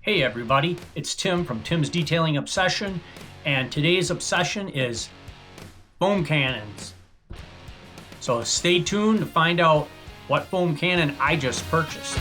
Hey everybody, it's Tim from Tim's Detailing Obsession, and today's obsession is foam cannons. So stay tuned to find out what foam cannon I just purchased.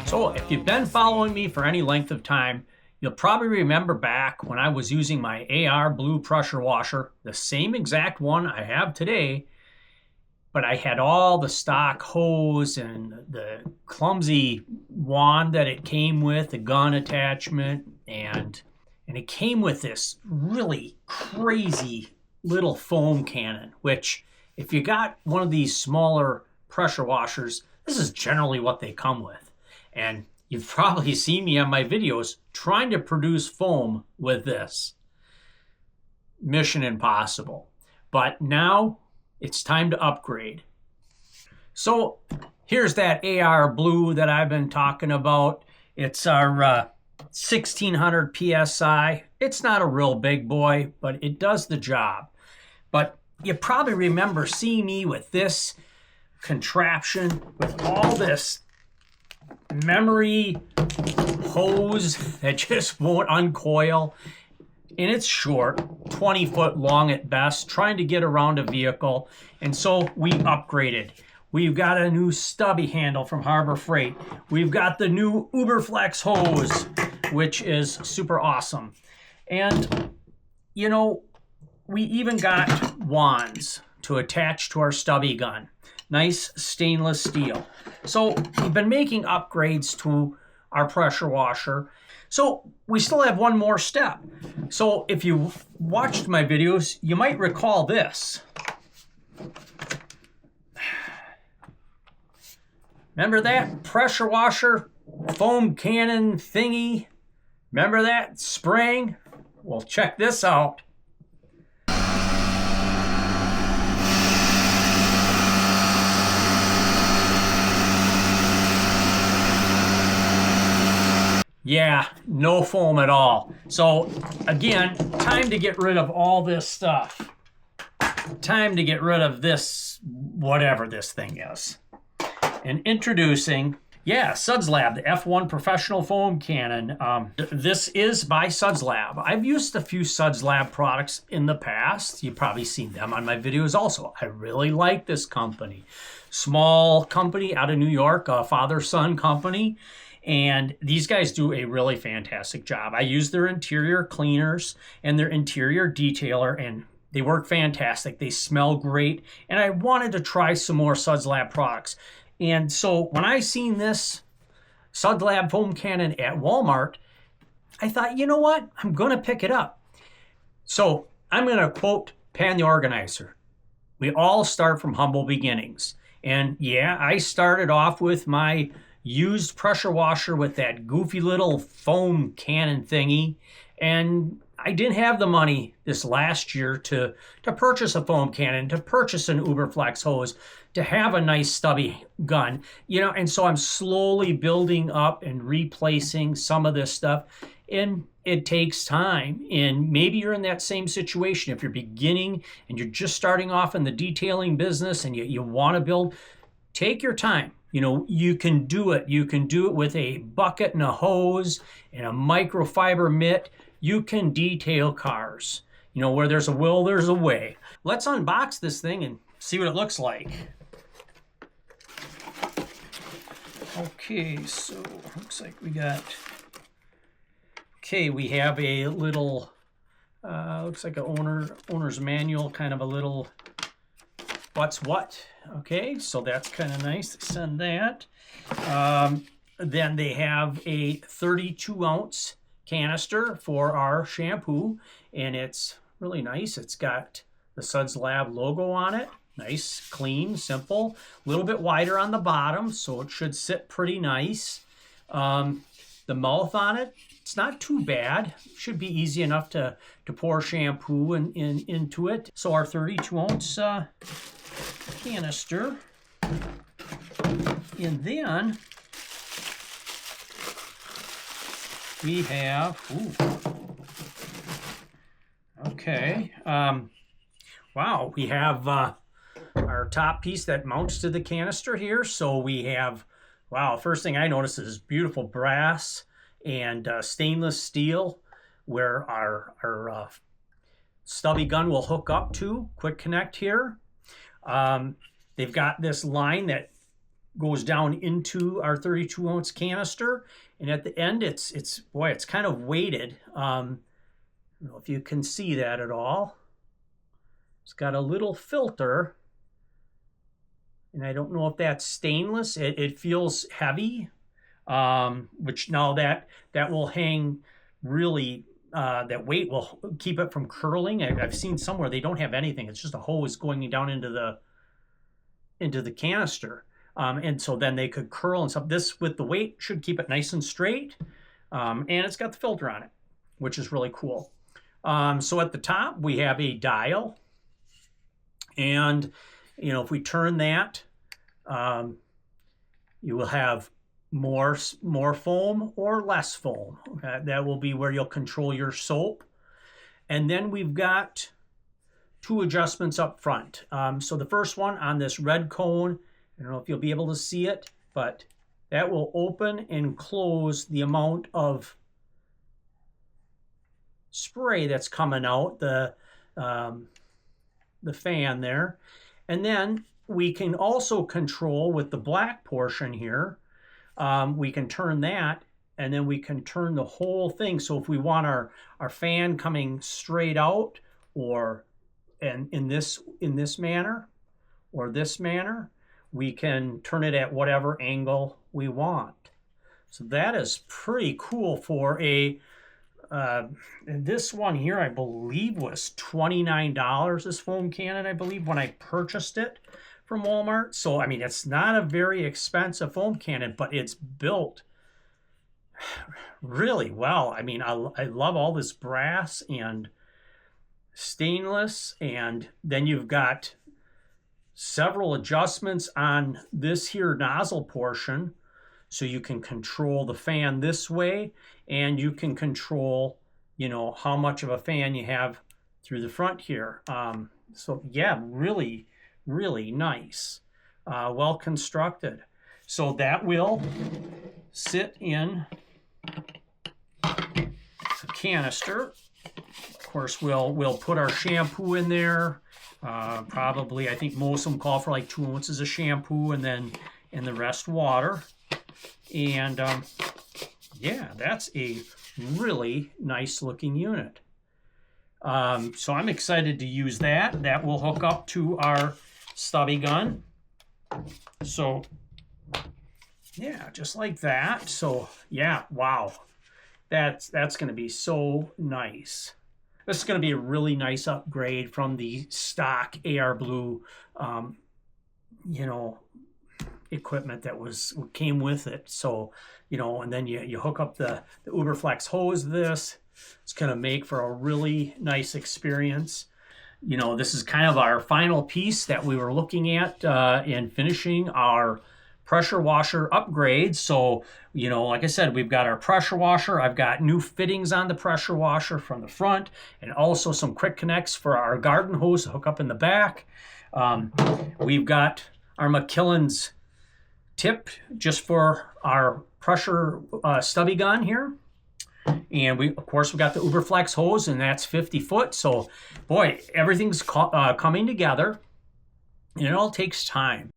So if you've been following me for any length of time, you'll probably remember back when I was using my AR blue pressure washer, the same exact one I have today, but I had all the stock hose and the clumsy wand that it came with, the gun attachment, and it came with this really crazy little foam cannon, which if you got one of these smaller pressure washers, this is generally what they come with. And you've probably seen me on my videos trying to produce foam with this. Mission impossible. But now it's time to upgrade. So here's that AR blue that I've been talking about. It's our 1600 PSI. It's not a real big boy, but it does the job. But you probably remember seeing me with this contraption with all this memory hose that just won't uncoil, and it's short, 20 foot long at best, trying to get around a vehicle. And so we upgraded. We've got a new stubby handle from Harbor Freight. We've got the new Uberflex hose, which is super awesome. And you know, we even got wands to attach to our stubby gun. Nice stainless steel. So we've been making upgrades to our pressure washer. So we still have one more step. So if you watched my videos, you might recall this. Remember that pressure washer foam cannon thingy? Remember that spring? Well, check this out. Yeah, no foam at all. So again, time to get rid of all this stuff. Time to get rid of this, whatever this thing is. And introducing, Suds Lab, the F1 Professional Foam Cannon. This is by Suds Lab. I've used a few Suds Lab products in the past. You've probably seen them on my videos also. I really like this company. Small company out of New York, a father-son company. And these guys do a really fantastic job. I use their interior cleaners and their interior detailer, and they work fantastic. They smell great. And I wanted to try some more Suds Lab products. And so when I seen this Suds Lab foam cannon at Walmart, I thought, you know what? I'm going to pick it up. So I'm going to quote Pan the Organizer. We all start from humble beginnings. And yeah, I started off with my used pressure washer with that goofy little foam cannon thingy, and I didn't have the money this last year to purchase a foam cannon, to purchase an Uberflex hose, to have a nice stubby gun, you know. And so I'm slowly building up and replacing some of this stuff, and it takes time. And maybe you're in that same situation. If you're beginning and you're just starting off in the detailing business and you want to build, take your time. You know, you can do it. You can do it with a bucket and a hose and a microfiber mitt. You can detail cars. You know, where there's a will, there's a way. Let's unbox this thing and see what it looks like. Okay, so looks like we got, we have a little, looks like an owner's manual, kind of a little what's what. Okay, so that's kind of nice. Send that. Then they have a 32 ounce canister for our shampoo, and it's really nice. It's got the Suds Lab logo on it. Nice, clean, simple. A little bit wider on the bottom, so it should sit pretty nice. The mouth on it, it's not too bad. Should be easy enough to pour shampoo into it. So our 32 ounce canister, and then we have, wow, we have our top piece that mounts to the canister here. So we have, wow, first thing I noticed is beautiful brass and stainless steel where our stubby gun will hook up to. Quick connect here. They've got this line that goes down into our 32-ounce canister, and at the end it's boy, it's kind of weighted. I don't know if you can see that at all. It's got a little filter, and I don't know if that's stainless. It feels heavy, which now that will hang really. That weight will keep it from curling. I've seen somewhere they don't have anything. It's just a hose going down into the canister. And so then they could curl and stuff. This with the weight should keep it nice and straight. And it's got the filter on it, which is really cool. So at the top, we have a dial. And, you know, if we turn that, you will have more foam or less foam. That will be where you'll control your soap. And then we've got two adjustments up front. So the first one on this red cone, I don't know if you'll be able to see it, but that will open and close the amount of spray that's coming out the fan there. And then we can also control with the black portion here. We can turn that, and then we can turn the whole thing. So if we want our fan coming straight out, or in this manner, or this manner, we can turn it at whatever angle we want. So that is pretty cool for a, this one here, I believe was $29, this foam cannon, I believe, when I purchased it from Walmart. So, I mean, it's not a very expensive foam cannon, but it's built really well. I mean, I love all this brass and stainless, and then you've got several adjustments on this here nozzle portion, so you can control the fan this way, and you can control, you know, how much of a fan you have through the front here. So yeah, really nice, well constructed. So that will sit in the canister. Of course, we'll put our shampoo in there. Probably, I think most of them call for like 2 ounces of shampoo, and the rest water. And yeah, that's a really nice looking unit. So I'm excited to use that. That will hook up to our stubby gun. So yeah, just like that. So yeah, wow, that's going to be so nice. This is going to be a really nice upgrade from the stock AR Blue, you know, equipment that came with it. So, you know, and then you hook up the Uberflex hose. This it's going to make for a really nice experience. You know, this is kind of our final piece that we were looking at in finishing our pressure washer upgrades. So, you know, like I said, we've got our pressure washer. I've got new fittings on the pressure washer from the front, and also some quick connects for our garden hose to hook up in the back. We've got our McKillen's tip just for our pressure stubby gun here. And of course, we got the Uberflex hose, and that's 50 foot. So, boy, everything's coming together, and it all takes time.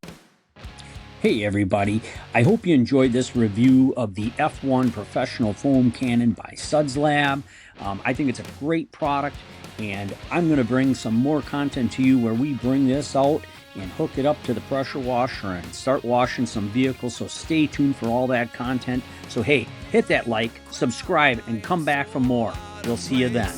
Hey everybody, I hope you enjoyed this review of the F1 Professional Foam Cannon by Suds Lab. I think it's a great product, and I'm going to bring some more content to you where we bring this out and hook it up to the pressure washer and start washing some vehicles, so stay tuned for all that content. So hey, hit that like, subscribe, and come back for more. We'll see you then.